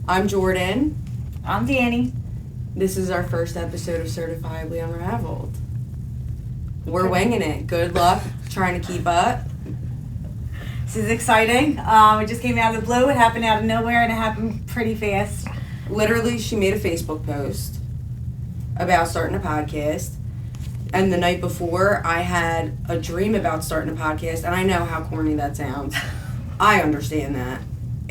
I'm Jordan. I'm Danny. This is our first episode of Certifiably Unraveled. We're winging it. Good luck trying to keep up. This is exciting. It just came out of the blue. It happened out of nowhere, and it happened pretty fast. Literally, she made a Facebook post about starting a podcast. And the night before, I had a dream about starting a podcast. And I know how corny that sounds. I understand that.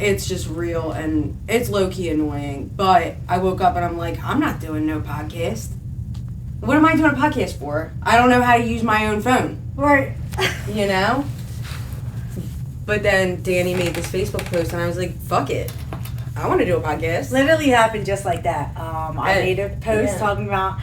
It's just real and it's low-key annoying. But I woke up and I'm like, I'm not doing no podcast. What am I doing a podcast for? I don't know how to use my own phone. Right. You know? But then Danny made this Facebook post and I was like, fuck it. I want to do a podcast. Literally happened just like that. I made a post talking about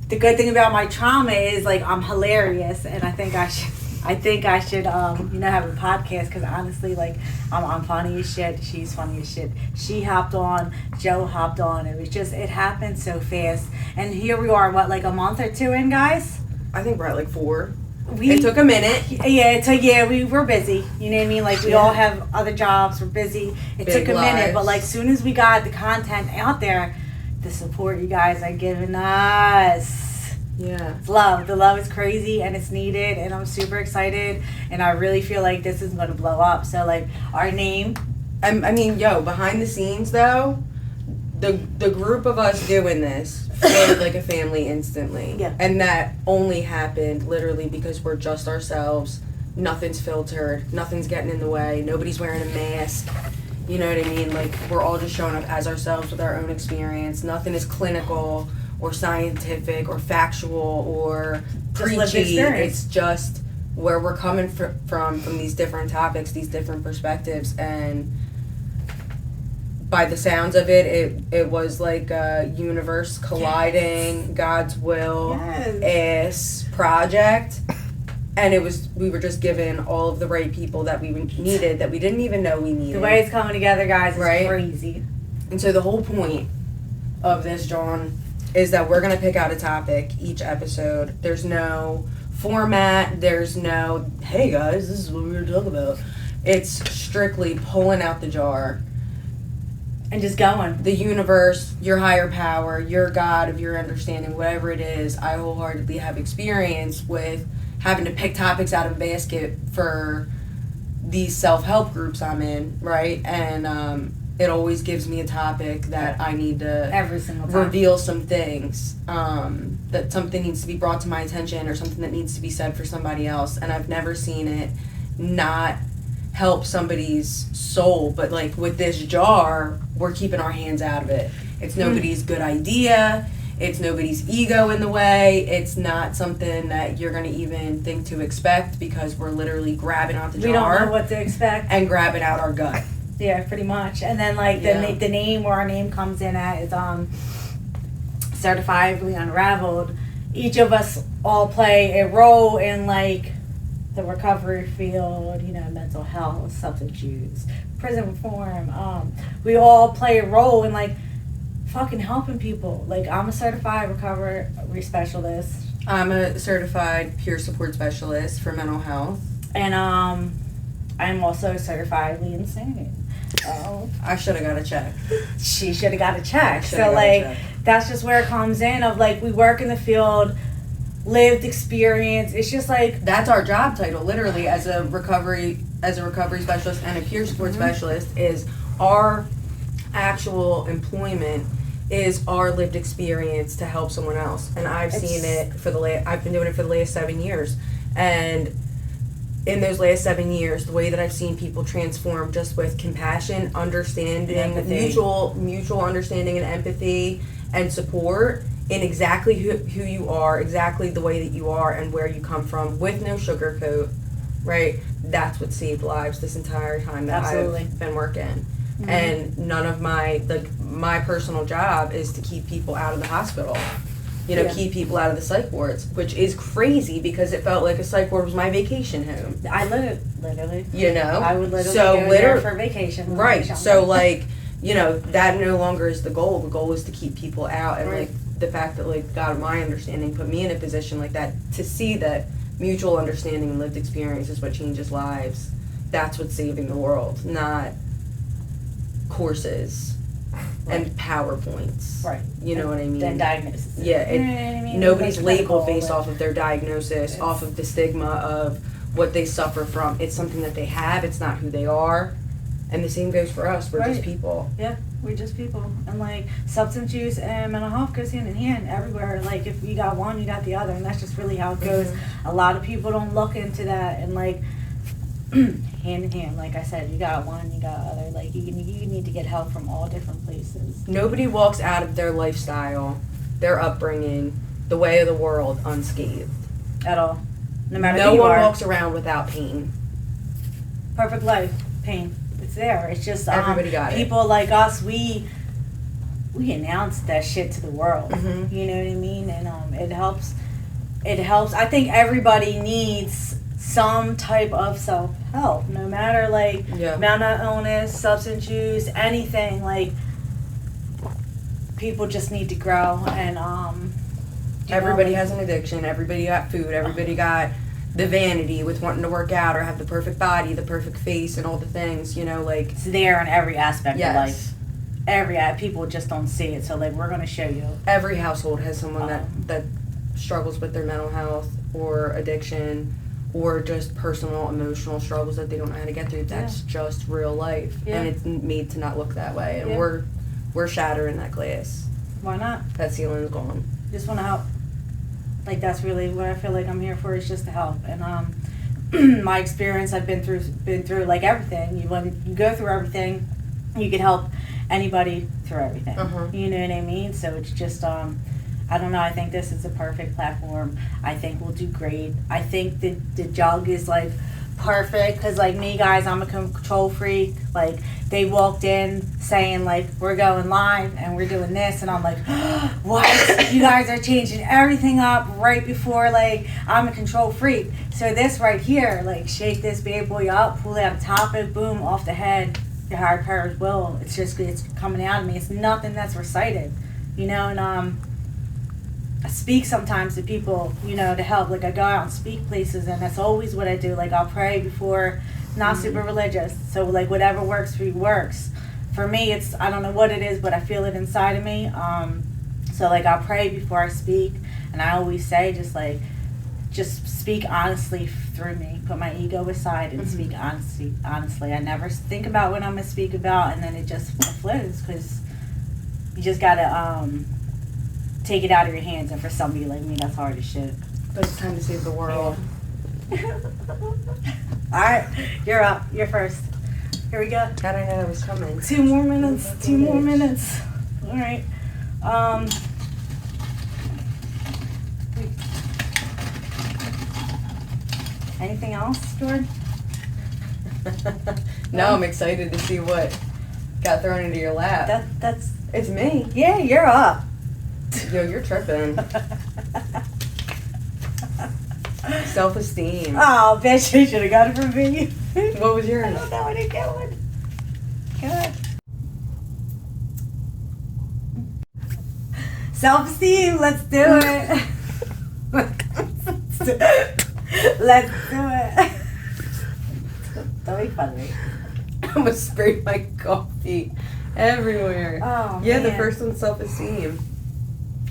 the good thing about my trauma is like I'm hilarious, and I think I should have a podcast because honestly, like I'm funny as shit. She's funny as shit. She hopped on. Joe hopped on. It happened so fast, and here we are. What, like a month or two in, guys? I think we're at like 4. It took a minute. Yeah, we were busy. You know what I mean? Like we all have other jobs. We're busy. It Big took a minute, but like lives. soon as we got the content out there, the support you guys are giving us. Yeah. It's love. The love is crazy and it's needed, and I'm super excited, and I really feel like this is gonna blow up. So like our name. I mean, behind the scenes though, the group of us doing this felt like a family instantly. Yeah. And that only happened literally because we're just ourselves. Nothing's filtered. Nothing's getting in the way. Nobody's wearing a mask. You know what I mean? Like, we're all just showing up as ourselves with our own experience. Nothing is clinical or scientific or factual or Just lived preachy. experience. It's just where we're coming from these different topics, these different perspectives, and by the sounds of it was like a universe colliding, God's will ass project. And we were just given all of the right people that we needed, that we didn't even know we needed. The way it's coming together, guys, is Right? crazy. And so the whole point of this, John, is that we're going to pick out a topic each episode. There's no format. There's no, hey guys, this is what we're going to talk about. It's strictly pulling out the jar. And just going. The universe, your higher power, your God of your understanding, whatever it is, I wholeheartedly have experience with having to pick topics out of a basket for these self-help groups I'm in, right? And it always gives me a topic that I need to Every single time. reveal some things, that something needs to be brought to my attention or something that needs to be said for somebody else. And I've never seen it not help somebody's soul, but like with this jar, we're keeping our hands out of it. It's nobody's good idea. It's nobody's ego in the way. It's not something that you're going to even think to expect because we're literally grabbing out the jar. We don't know what to expect. And grabbing out our gut. Yeah, pretty much. And then like the name, where our name comes in at is Certifiably Unraveled. Each of us all play a role in like the recovery field, mental health, substance use, prison reform. We all play a role in like fucking helping people. Like I'm a certified recovery specialist. I'm a certified peer support specialist for mental health. And I'm also certifiably insane. I should have got a check. She should have got a check. Shoulda So got a like check. that's just where it comes in of like we work in the field, lived experience. It's just like That's our job title, literally, as a recovery specialist and a peer support specialist, is our actual employment is our lived experience to help someone else. And I've seen it I've been doing it for the last 7 years. And in those last 7 years, the way that I've seen people transform just with compassion, understanding, Empathy. mutual understanding and empathy and support in exactly who you are, exactly the way that you are and where you come from, with no sugarcoat, right? That's what saved lives this entire time that Absolutely. I've been working. And none of my personal job is to keep people out of the hospital. Keep people out of the psych wards, which is crazy because it felt like a psych ward was my vacation home. I literally. I would literally go there for vacation. Right. So that no longer is the goal. The goal is to keep people out, and like the fact that like God, my understanding, put me in a position like that to see that mutual understanding and lived experience is what changes lives. That's what's saving the world, not courses and PowerPoints. Right. You know what I mean? Then diagnosis. Yeah. You know what I mean? Nobody's Like labeled medical, based off of their diagnosis, off of the stigma of what they suffer from. It's something that they have. It's not who they are. And the same goes for us. We're just people. Yeah, we're just people. And like substance use and mental health goes hand in hand everywhere. Like if you got one, you got the other, and that's just really how it goes. A lot of people don't look into that, and like hand in hand, like I said, you got one, you got other. Like you need to get help from all different places. Nobody walks out of their lifestyle, their upbringing, the way of the world unscathed. At all. No matter no who you one are. walks around without pain. Perfect life, pain. It's there. It's just everybody got people like us. We announce that shit to the world. Mm-hmm. You know what I mean? And it helps. It helps. I think everybody needs some type of self-help, no matter like mental illness, substance use, anything. Like people just need to grow, and everybody has an addiction. Everybody got food. Everybody got the vanity with wanting to work out or have the perfect body, the perfect face, and all the things, you know, like it's there in every aspect of life. People just don't see it, so like we're going to show you. Every household has someone that struggles with their mental health or addiction or just personal emotional struggles that they don't know how to get through. That's just real life, and it's made to not look that way, and we're shattering that glass. Why not? That ceiling's gone. Just want to help. Like that's really what I feel like I'm here for, is just to help. And my experience, I've been through like everything. When you go through everything, you can help anybody through everything. You know what I mean? So it's just I don't know. I think this is a perfect platform. I think we'll do great. I think the jug is like perfect because like me, guys, I'm a control freak. Like they walked in saying like we're going live and we're doing this, and I'm like, what? You guys are changing everything up right before like I'm a control freak. So this right here, like shake this bad boy up, pull it out, top it, boom, off the head. Your higher powers will. It's coming out of me. It's nothing that's recited, you know. And I speak sometimes to people, you know, to help. Like I go out and speak places, and that's always what I do. Like I'll pray before. Not super religious, so like whatever works for you works. For me, it's I don't know what it is, but I feel it inside of me. So like I'll pray before I speak, and I always say just speak honestly through me. Put my ego aside and speak honestly. I never think about what I'm gonna speak about, and then it just flows because you just gotta take it out of your hands. And for somebody like me, that's hard as shit. But it's time to save the world. Alright, you're up. You're first. Here we go. How'd I know it was coming? 2 more minutes. 2 more minutes. Alright. Anything else, Jordan? No, I'm excited to see what got thrown into your lap. That's it's me. Yeah, you're up. Yo, you're tripping. Self-esteem. Oh, bitch, you should have got it from me. What was yours? I don't know what it's going. Good. Self-esteem, let's do it. Let's do it. Don't be funny. I'm gonna spray my coffee everywhere. Oh, yeah, man. the first one's self-esteem.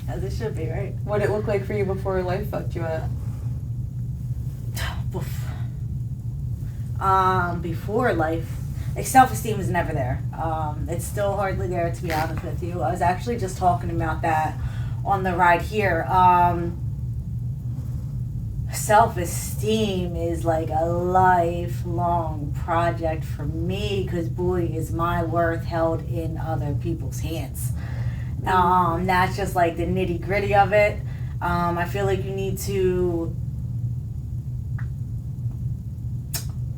As it should be, right? What'd it look like for you before life fucked you up? Before life, like self-esteem is never there. It's still hardly there, to be honest with you. I was actually just talking about that on the ride here. Self-esteem is like a lifelong project for me because boy is my worth held in other people's hands. That's just like the nitty-gritty of it. I feel like you need to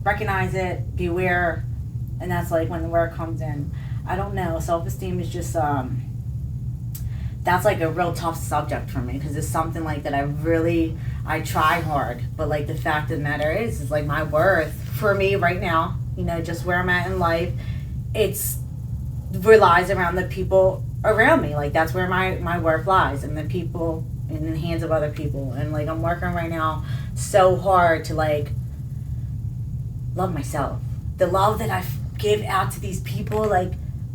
recognize it, be aware, and that's like when the work comes in. I don't know, self-esteem is just that's like a real tough subject for me because it's something like that I try hard, but like the fact of the matter is like my worth for me right now, you know, just where I'm at in life, it's relies around the people around me. Like that's where my worth lies, and the people in the hands of other people. And like I'm working right now so hard to like love myself. The love that I give out to these people, like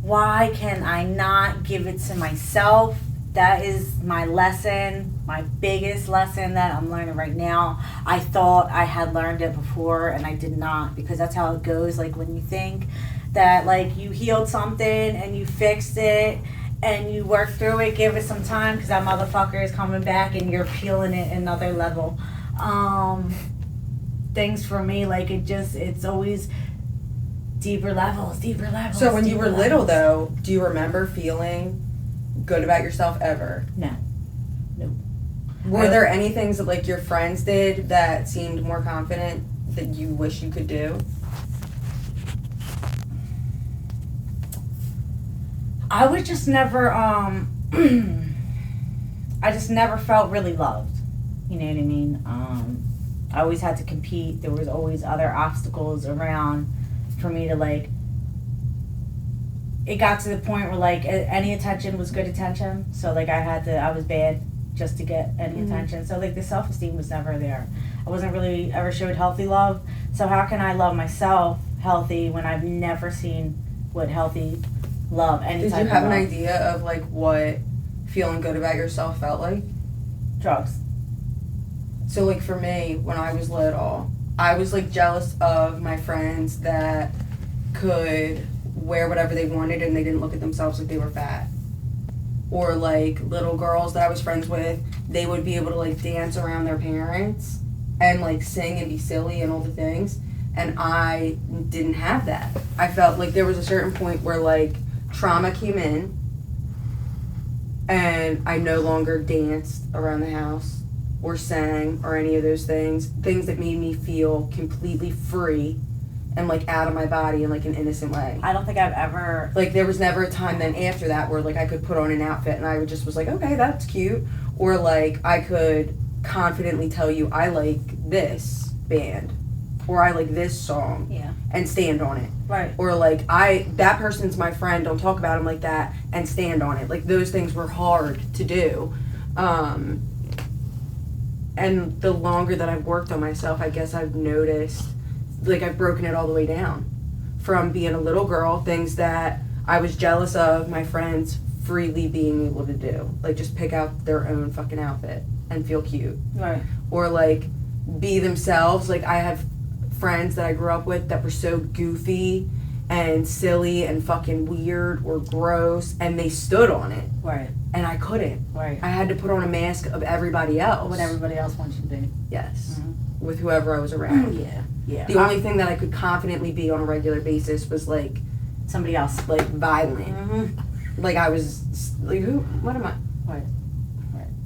why can I not give it to myself? That is my lesson, my biggest lesson that I'm learning right now. I thought I had learned it before and I did not, because that's how it goes. Like when you think that like you healed something and you fixed it and you work through it, give it some time, because that motherfucker is coming back and you're peeling it another level. Things for me, like it's always deeper levels. So when you were little though, do you remember feeling good about yourself ever? No. Were there any things that like your friends did that seemed more confident that you wish you could do? I would just never I just never felt really loved. You know what I mean? I always had to compete. There was always other obstacles around for me to like. It got to the point where like any attention was good attention. So like I was bad just to get any attention. So like the self-esteem was never there. I wasn't really ever showed healthy love. So how can I love myself healthy when I've never seen what healthy love any Did type you have of an love. idea of like what feeling good about yourself felt like? Drugs. So like for me, when I was little, I was like jealous of my friends that could wear whatever they wanted and they didn't look at themselves like they were fat. Or like little girls that I was friends with, they would be able to like dance around their parents and like sing and be silly and all the things. And I didn't have that. I felt like there was a certain point where like trauma came in and I no longer danced around the house or sang or any of those things that made me feel completely free and like out of my body in like an innocent way. I don't think I've ever Like there was never a time then after that where like I could put on an outfit and I would just was like, okay, that's cute. Or like I could confidently tell you I like this band or I like this song and stand on it. Right. Or like that person's my friend, don't talk about him like that and stand on it. Like those things were hard to do. And the longer that I've worked on myself, I guess I've noticed, like I've broken it all the way down. From being a little girl, things that I was jealous of my friends freely being able to do. Like just pick out their own fucking outfit and feel cute. Right. Or like be themselves. Like I have friends that I grew up with that were so goofy and silly and fucking weird or gross and they stood on it. Right. And I couldn't. Right. I had to put on a mask of everybody else. What everybody else wants you to be. Yes. Mm-hmm. With whoever I was around. Yeah. The only thing that I could confidently be on a regular basis was like somebody else. Like violent. Mm-hmm. Like I was like, what am I? Right.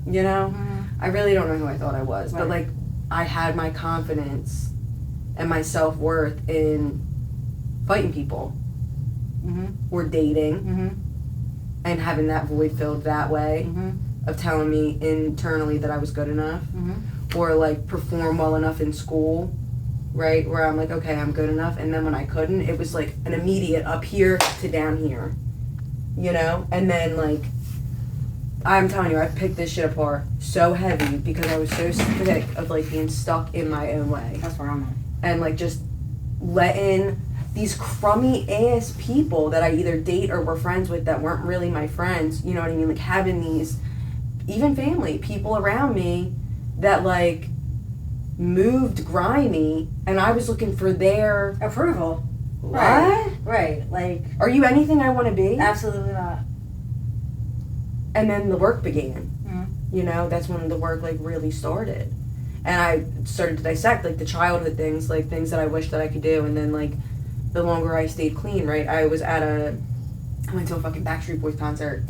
You know? Mm-hmm. I really don't know who I thought I was. Right. But like I had my confidence and my self-worth in fighting people. Mm-hmm. Or dating. Mm-hmm. And having that void filled that way. Mm-hmm. Of telling me internally that I was good enough. Mm-hmm. Or like perform well enough in school, right? Where I'm like, okay, I'm good enough. And then when I couldn't, it was like an immediate up here to down here, you know? And then like, I'm telling you, I picked this shit apart so heavy because I was so sick of like being stuck in my own way. That's where I'm at. And like just letting these crummy ass people that I either date or were friends with that weren't really my friends, you know what I mean? Like having these, even family, people around me that like moved grimy and I was looking for their approval. What? Right. Like, are you anything I want to be? Absolutely not. And then the work began. Mm-hmm. You know, that's when the work like really started. And I started to dissect like the childhood things, like things that I wish that I could do. And then like the longer I stayed clean, right? I went to a fucking Backstreet Boys concert.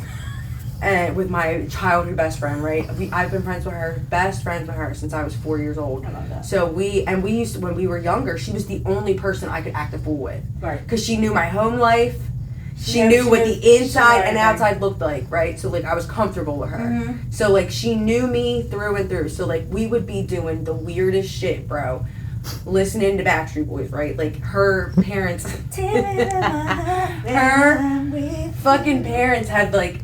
And with my childhood best friend, right? I've been friends with her, best friends with her since I was 4 years old. I love that. So we used to, when we were younger, she was the only person I could act a fool with. Right. Because she knew my home life. She knew what the inside and outside looked like, right? So like I was comfortable with her. Mm-hmm. So like she knew me through and through. So like we would be doing the weirdest shit, bro. Listening to Backstreet Boys, right? Like her parents, her fucking parents had like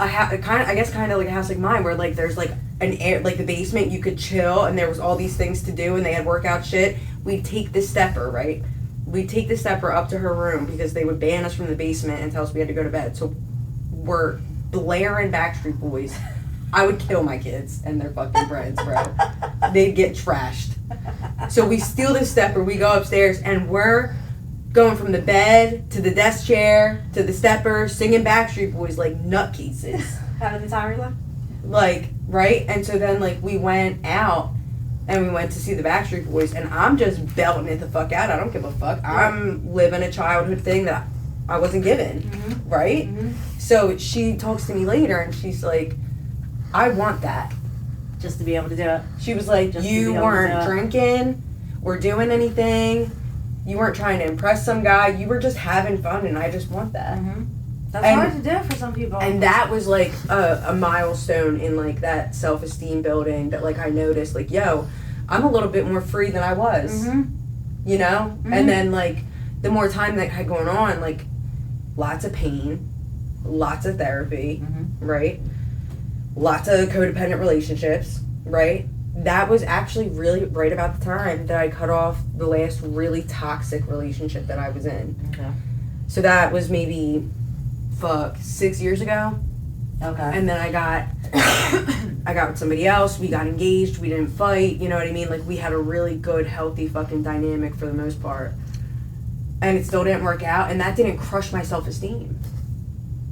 kind of like a house like mine where like there's like an air, like the basement you could chill and there was all these things to do and they had workout shit. We'd take the stepper, right? we'd take the stepper up to her room because they would ban us from the basement and tell us we had to go to bed. So we're blaring Backstreet Boys. I would kill my kids and their fucking friends, bro. They'd get trashed. So we steal the stepper, we go upstairs, and we're going from the bed to the desk chair to the stepper, singing Backstreet Boys like nutcases. Having the time left? Like, right? And so then, like, we went out and we went to see the Backstreet Boys, and I'm just belting it the fuck out. I don't give a fuck. I'm living a childhood thing that I wasn't given, right? So she talks to me later, and she's like, I want that. Just to be able to do it. She was like, you weren't drinking or doing anything. You weren't trying to impress some guy. You were just having fun, and I just want that. That's hard to do for some people. And that was like a milestone in like that self-esteem building that like I noticed like, yo, I'm a little bit more free than I was, you know? And then like the more time that had gone on, like lots of pain, lots of therapy, right? Lots of codependent relationships, right? That was actually really right about the time that I cut off the last really toxic relationship that I was in. Okay. So that was maybe 6 years ago. Okay. And then I got with somebody else. We got engaged. We didn't fight. You know what I mean? Like we had a really good, healthy fucking dynamic for the most part. And it still didn't work out. And that didn't crush my self-esteem.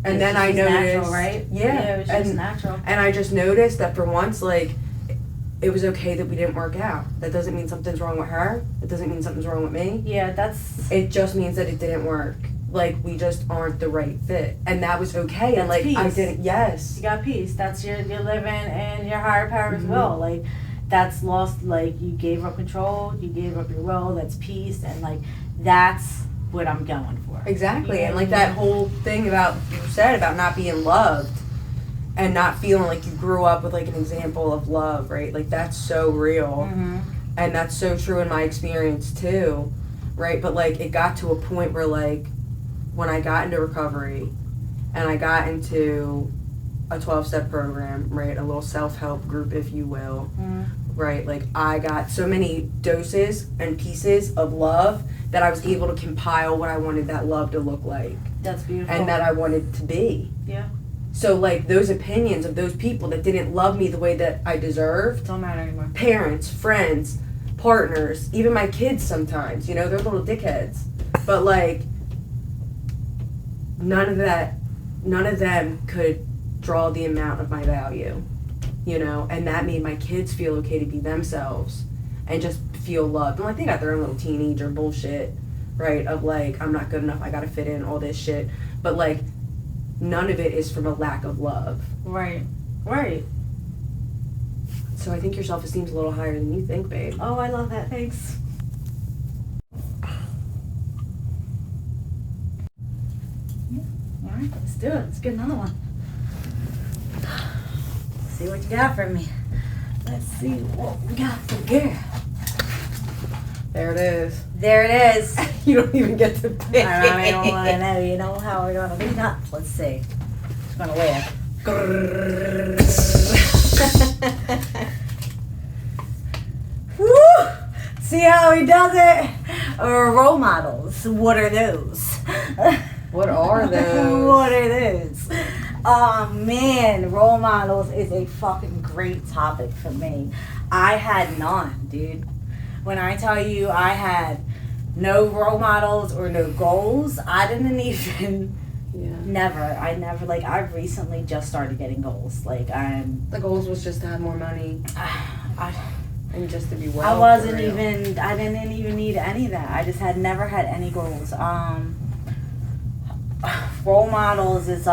And then I noticed, natural, right? Yeah, it was just natural. And I just noticed that for once, like, it was okay that we didn't work out. That doesn't mean something's wrong with her. It doesn't mean something's wrong with me. Yeah, It just means that it didn't work. Like, we just aren't the right fit. And that was okay. That's and, like, peace. I didn't, yes. You got peace. That's you're living in your higher power's will. Like, that's lost, like, you gave up control, you gave up your will, that's peace, and, like, that's what I'm going for. Exactly. And, like, that whole thing about, you said about not being loved and not feeling like you grew up with, like, an example of love, right? Like, that's so real. And that's so true in my experience, too, right? But, like, it got to a point where, like, when I got into recovery and I got into a 12-step program, right, a little self-help group, if you will, right, like I got so many doses and pieces of love that I was able to compile what I wanted that love to look like. That's beautiful. And that I wanted to be. Yeah. So, like, those opinions of those people that didn't love me the way that I deserved. Don't matter anymore. Parents, friends, partners, even my kids sometimes, you know, they're little dickheads. But, like, none of them could draw the amount of my value, you know, and that made my kids feel okay to be themselves and just feel loved. And like they got their own little teenager bullshit, right, of like, I'm not good enough, I gotta fit in, all this shit. But like, none of it is from a lack of love. Right. So I think your self-esteem's a little higher than you think, babe. Oh, I love that, thanks. Alright, let's do it. Let's get another one. See what you got for me. Let's see what we got for girl. There it is. There it is. You don't even get to pick. I don't want to know. You know how we're going to be nuts. Let's see. It's going to wear. Woo! See how he does it? Role models. What are those? What are those? What are those? Oh man, role models is a fucking great topic for me. I had none, dude. When I tell you I had no role models or no goals, I didn't even, I never, like, I recently just started getting goals. Like, The goals was just to have more money. And just to be well. I didn't even need any of that. I just had never had any goals. Role models is,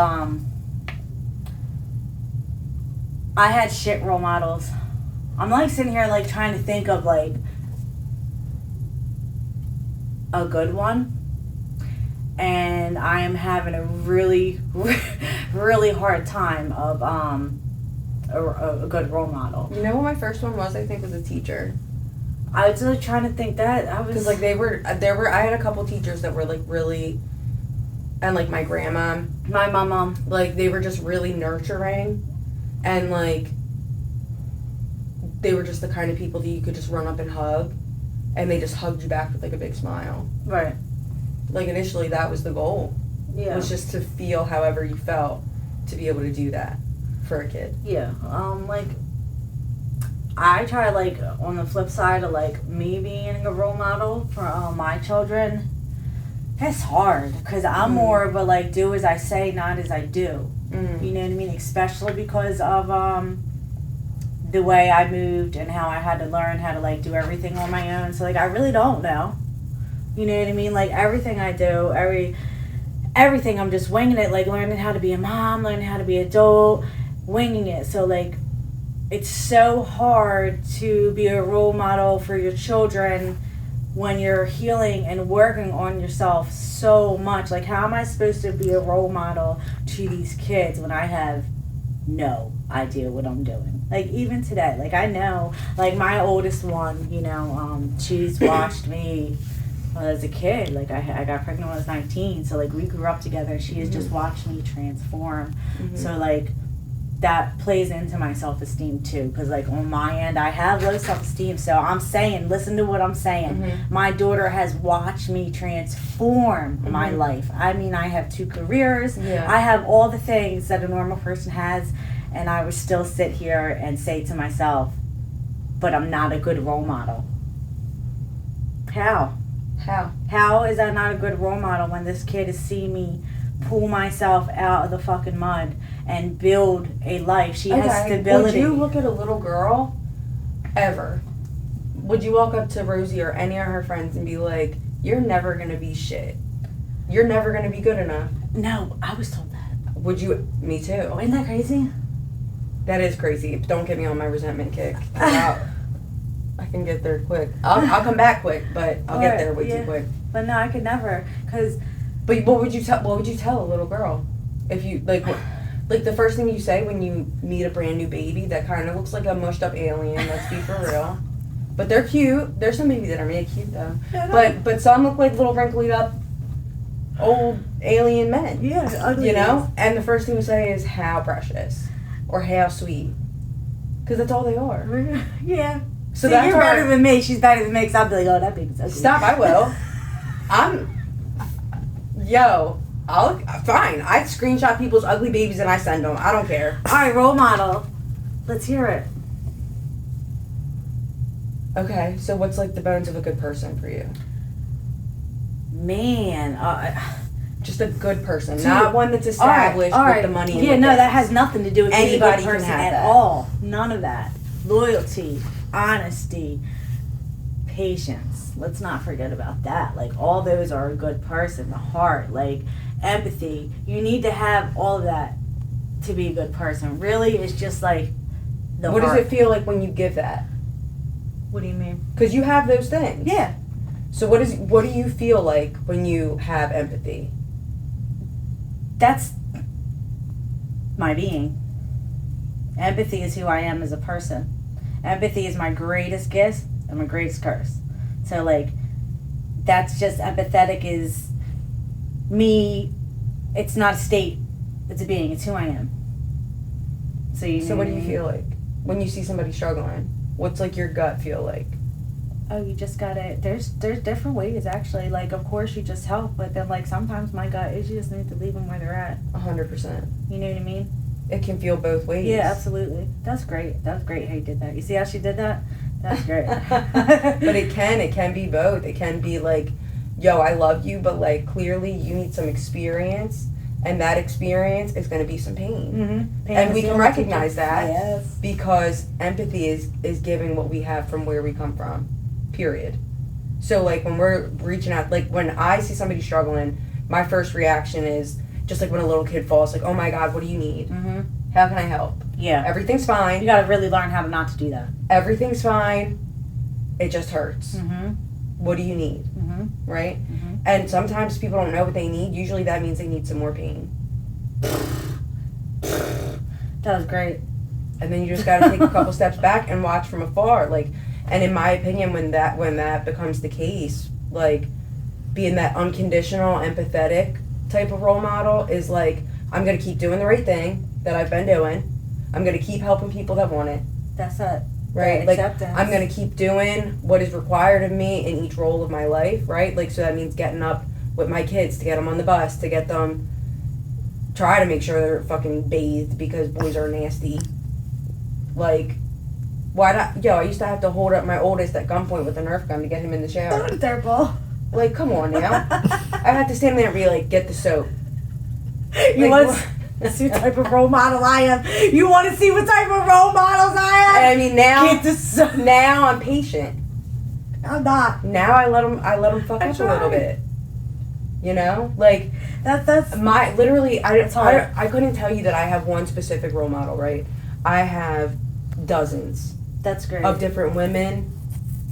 I had shit role models. I'm like sitting here like trying to think of like a good one, and I am having a really really hard time of a good role model. You know what my first one was? I think was a teacher. I was like trying to think that I was because like I had a couple teachers that were like really, and like my grandma, my mom, like they were just really nurturing. And, like, they were just the kind of people that you could just run up and hug. and they just hugged you back with like a big smile. Right. Like initially that was the goal. Yeah. Was just to feel however you felt to be able to do that for a kid. Yeah. Like I try, like, on the flip side of, like, me being a role model for my children, it's hard because I'm more of a, like, do as I say, not as I do. You know what I mean? Especially because of the way I moved and how I had to learn how to, like, do everything on my own. So, like, I really don't know. You know what I mean? Like, everything I do, everything, I'm just winging it, like, learning how to be a mom, learning how to be an adult, winging it. So, like, it's so hard to be a role model for your children when you're healing and working on yourself so much. Like, how am I supposed to be a role model to these kids when I have no idea what I'm doing? Like, even today, like, I know, like, my oldest one, you know, she's watched me as a kid. Like, I got pregnant when I was 19, so, like, we grew up together. She has just watched me transform. So, like, that plays into my self-esteem too, because like on my end I have low self-esteem, so I'm saying, listen to what I'm saying. My daughter has watched me transform my life. I mean, I have 2 careers, I have all the things that a normal person has, and I would still sit here and say to myself, but I'm not a good role model. How is that not a good role model when this kid is seeing me pull myself out of the fucking mud and build a life? She has stability. Would you look at a little girl ever? Would you walk up to Rosie or any of her friends and be like, you're never gonna be shit, you're never gonna be good enough? No, I was told that. Would you? Me too. Oh, isn't that crazy? That is crazy. Don't get me on my resentment kick. I can get there quick. I'll come back quick, but I'll get there way too quick. But no, I could never, because. But what would you tell a little girl if you like the first thing you say when you meet a brand new baby that kind of looks like a mushed up alien? Let's be for real. But they're cute. There's some babies that are really cute though. Yeah, but some look like little wrinkled up old alien men. Yeah, ugly. You know. And the first thing you say is how precious or how sweet, because that's all they are. Yeah. So see, you're better than me. She's better than me. Cause I'll be like, oh, that baby's ugly. Stop! I will. I'll fine. I screenshot people's ugly babies and I send them. I don't care. All right, role model. Let's hear it. Okay, so what's like the bones of a good person for you? Man, just a good person, not one that's established with the money. Yeah, no, that has nothing to do with anybody being a good person can have at that. all. None of that. Loyalty, honesty, patience. Let's not forget about that. Like, all those are a good person. The heart, like empathy. You need to have all of that to be a good person. Really, it's just like the What heart. does it feel like when you give that? What do you mean? Because you have those things. Yeah. So what do you feel like when you have empathy? That's my being. Empathy is who I am as a person. Empathy is my greatest gift and my greatest curse. So, like, that's just empathetic is me. It's not a state. It's a being. It's who I am. So what do you feel like when you see somebody struggling? What's like your gut feel like? Oh, you just gotta. There's different ways actually. Like, of course you just help, but then like sometimes my gut is you just need to leave them where they're at. 100%. You know what I mean? It can feel both ways. Yeah, absolutely. That's great. That's great how you did that. You see how she did that? That's great. But it can be both. It can be like, yo, I love you, but like clearly you need some experience, and that experience is going to be some pain. Pain, and we can recognize that because empathy is giving what we have from where we come from, period. So like when we're reaching out, like when I see somebody struggling, my first reaction is just like when a little kid falls, like, oh my God, what do you need? How can I help? Yeah. Everything's fine. You got to really learn how to not to do that. Everything's fine. It just hurts. What do you need? Right? And sometimes people don't know what they need. Usually that means they need some more pain. That was great. And then you just got to take a couple steps back and watch from afar. Like, and in my opinion, when that becomes the case, like being that unconditional, empathetic type of role model is like, I'm going to keep doing the right thing that I've been doing. I'm going to keep helping people that want it. That's it. right? Like, acceptance. I'm going to keep doing what is required of me in each role of my life, right? Like, so that means getting up with my kids, to get them on the bus, to get them, try to make sure they're fucking bathed because boys are nasty. Like, why not? Yo, I used to have to hold up my oldest at gunpoint with a Nerf gun to get him in the shower. Dirtball. Like, come on now. I had to stand there and be like, get the soap. You Like, want to see what type of role model I am? You want to see what type of role models I am? And I mean, now, Get the soap. now I'm patient. I'm not. Now I let them fuck up a little bit. You know? Like, That's my, literally, That's hard. I couldn't tell you that I have one specific role model, right? I have dozens that's great. of different women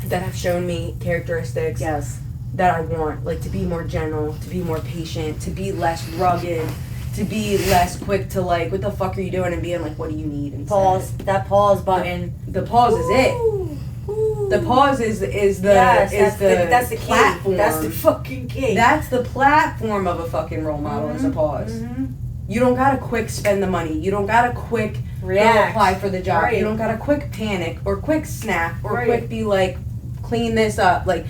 that have shown me characteristics Yes. that I want, like to be more gentle, to be more patient, to be less rugged, to be less quick to like, what the fuck are you doing, and being like, what do you need? Instead. Pause. That pause button. The pause is it. Ooh. The pause is the that's the key. platform. That's the fucking key. That's the platform of a fucking role model. Is a pause. Mm-hmm. You don't gotta quick spend the money. You don't gotta quick React. go apply for the job. Right. You don't gotta quick panic or quick snap or Right. quick be like, clean this up. Like,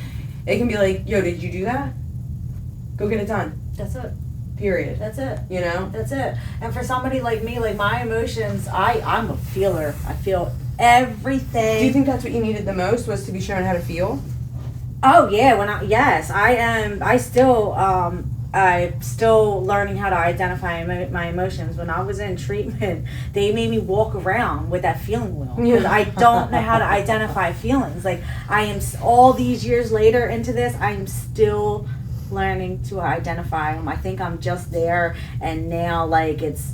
it can be like, yo, did you do that? Go get it done. That's it. Period. That's it. You know? That's it. And for somebody like me, like my emotions, I'm a feeler. I feel everything. Do you think that's what you needed the most, was to be shown how to feel? Oh yeah, I'm still learning how to identify my emotions. When I was in treatment, they made me walk around with that feeling wheel because I don't know how to identify feelings. Like, I am all these years later into this, I am still learning to identify them. I think I'm just there, and now like it's,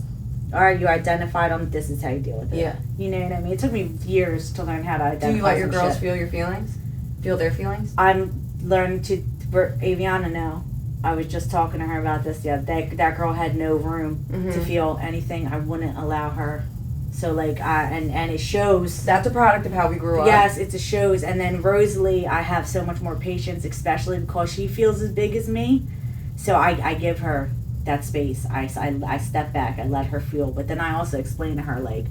all right, you identified them. This is how you deal with it. Yeah. You know what I mean? It took me years to learn how to identify. Do you let your some girls shit. feel your feelings? Feel their feelings? I'm learning to. Aviana now. I was just talking to her about this. Yeah, that girl had no room to feel anything. I wouldn't allow her. So like, and it shows. That's a product of how we grew up. Yes, it shows. And then Rosalie, I have so much more patience, especially because she feels as big as me. So I give her that space. I step back. I let her feel. But then I also explain to her, like,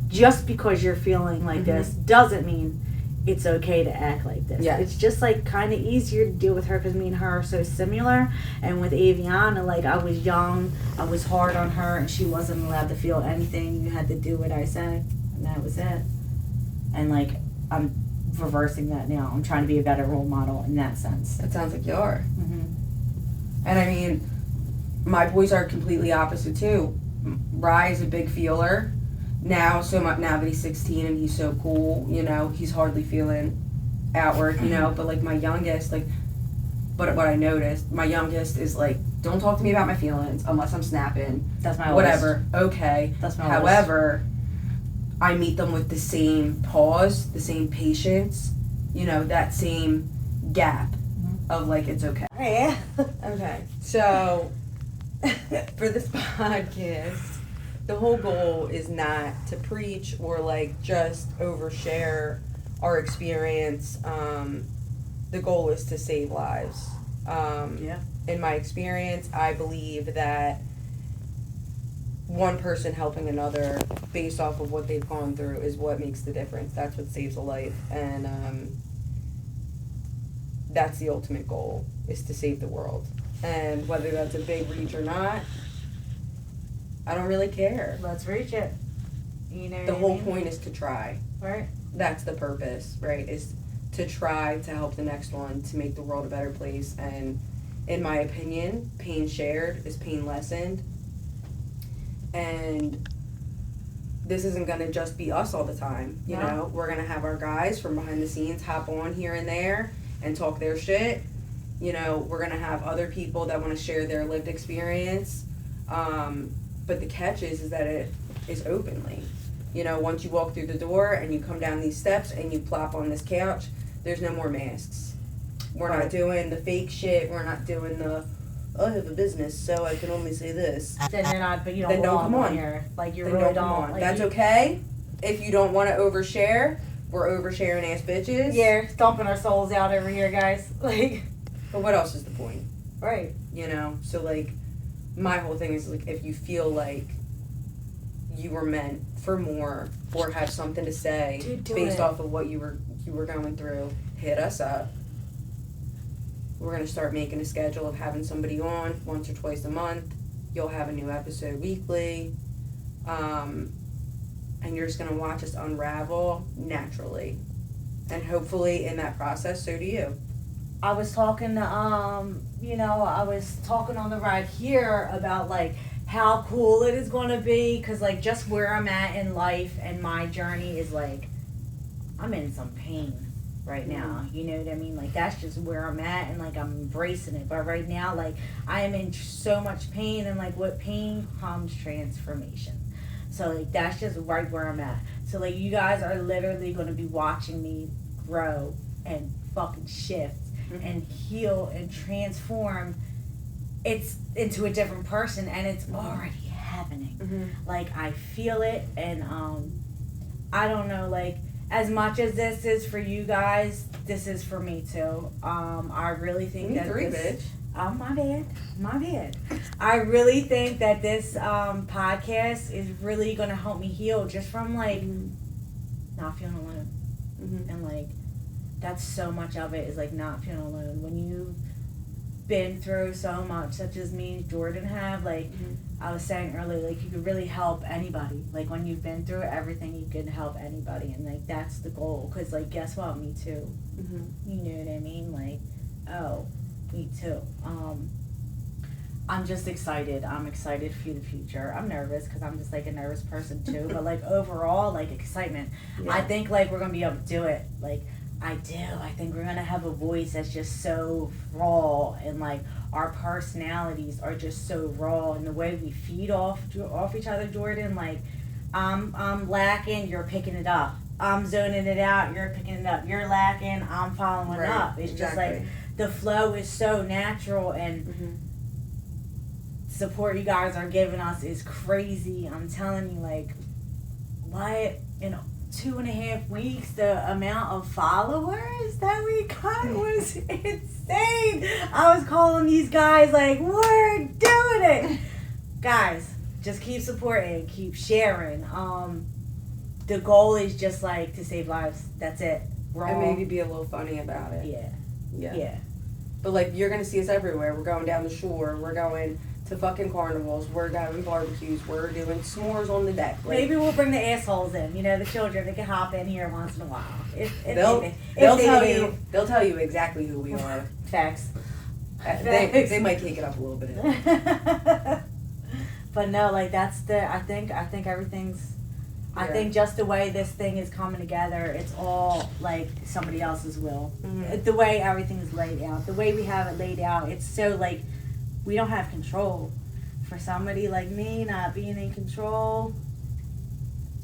just because you're feeling like this doesn't mean it's okay to act like this. Yeah. It's just like kind of easier to deal with her because me and her are so similar. And with Aviana, like, I was young, I was hard on her, and she wasn't allowed to feel anything. You had to do what I said, and that was it. And like, I'm reversing that now. I'm trying to be a better role model in that sense. That sounds like you are. Mm-hmm. And I mean, my boys are completely opposite too. Rye is a big feeler. Now that he's 16 and he's so cool, you know, he's hardly feeling outward, you know, but like my youngest, like, but what I noticed, my youngest is like, don't talk to me about my feelings unless I'm snapping. That's my whatever. Okay. That's my However, I meet them with the same pause, the same patience, you know, that same gap of like, it's okay. Yeah. Okay. So, for this podcast, the whole goal is not to preach or like just overshare our experience. The goal is to save lives. In my experience, I believe that one person helping another based off of what they've gone through is what makes the difference. That's what saves a life. And that's the ultimate goal, is to save the world. And whether that's a big reach or not, I don't really care. Let's reach it. You know, The whole point is to try. Right. That's the purpose, right? Is to try to help the next one, to make the world a better place. And in my opinion, pain shared is pain lessened. And this isn't going to just be us all the time. You know, we're going to have our guys from behind the scenes hop on here and there and talk their shit. You know, we're going to have other people that want to share their lived experience. But the catch is that it is openly. You know, once you walk through the door and you come down these steps and you plop on this couch, there's no more masks. We're not doing the fake shit. We're not doing the, I have a business, so I can only say this. Then you're not, but you don't Then don't come on. here. Like, you Then really don't come on. Like, That's okay. If you don't want to overshare, we're oversharing ass bitches. Yeah, stomping our souls out over here, guys. Like, But what else is the point? right. You know? So, like, my whole thing is, like, if you feel like you were meant for more or have something to say Dude, based off of what you were going through, hit us up. We're going to start making a schedule of having somebody on once or twice a month. You'll have a new episode weekly. And you're just going to watch us unravel naturally. And hopefully in that process, so do you. I was talking to, I was talking on the ride here about, like, how cool it is going to be. Because, like, just where I'm at in life and my journey is, like, I'm in some pain right now. You know what I mean? Like, that's just where I'm at, and, like, I'm embracing it. But right now, like, I am in so much pain, and, like, with pain comes transformation. So, like, that's just right where I'm at. So, like, you guys are literally going to be watching me grow and fucking shift and heal and transform. It's into a different person, and it's already happening. Like, I feel it, and I don't know, like, as much as this is for you guys, this is for me too. I really think that bitch. Oh, my bad. I really think that this podcast is really gonna help me heal, just from, like, not feeling alone. And, like, that's so much of it, is, like, not feeling alone. When you've been through so much, such as me and Jordan have, like, I was saying earlier, like, you could really help anybody. Like, when you've been through everything, you can help anybody, and, like, that's the goal. Because, like, guess what? Me too. You know what I mean? Like, oh, me too. I'm just excited. I'm excited for the future. I'm nervous because I'm just, like, a nervous person too. But, like, overall, like, excitement. I think, like, we're gonna be able to do it. Like, I do. I think we're gonna have a voice that's just so raw, and, like, our personalities are just so raw, and the way we feed off each other, Jordan. Like, I'm lacking, you're picking it up. I'm zoning it out, you're picking it up. You're lacking, I'm following up. It's just like the flow is so natural, and support you guys are giving us is crazy. I'm telling you, like, what, you know, 2.5 weeks, the amount of followers that we got was insane. I was calling these guys like, we're doing it. Guys, just keep supporting, keep sharing. The goal is just, like, to save lives. That's it. And maybe be a little funny about it. Yeah. But, like, you're gonna see us everywhere. We're going down the shore. We're going to fucking carnivals. We're going barbecues. We're doing s'mores on the deck. Like, maybe we'll bring the assholes in. You know, the children. They can hop in here once in a while. They'll tell you exactly who we are. Facts. They might kick it up a little bit. But no, like, that's I think everything's. I think just the way this thing is coming together, it's all, like, somebody else's will. The way everything is laid out, the way we have it laid out, it's so, like, we don't have control. For somebody like me not being in control,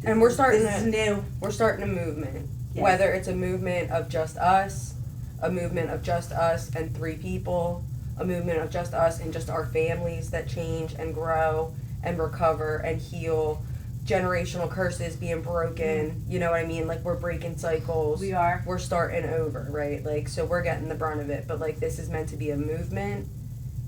and we're starting this is new. We're starting a movement. Whether it's a movement of just us, a movement of just us and 3 people, a movement of just us and just our families that change and grow and recover and heal. Generational curses being broken, you know what I mean? Like, we're breaking cycles. We are. We're starting over, right? Like, so we're getting the brunt of it. But, like, this is meant to be a movement,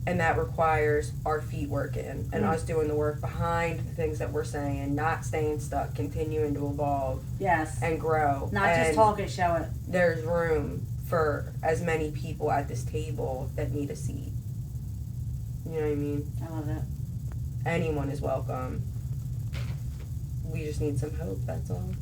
and that requires our feet working and us doing the work behind the things that we're saying, not staying stuck, continuing to evolve. Yes. And grow. Not just talk it, show it. There's room for as many people at this table that need a seat. You know what I mean? I love that. Anyone is welcome. We just need some hope, that's all.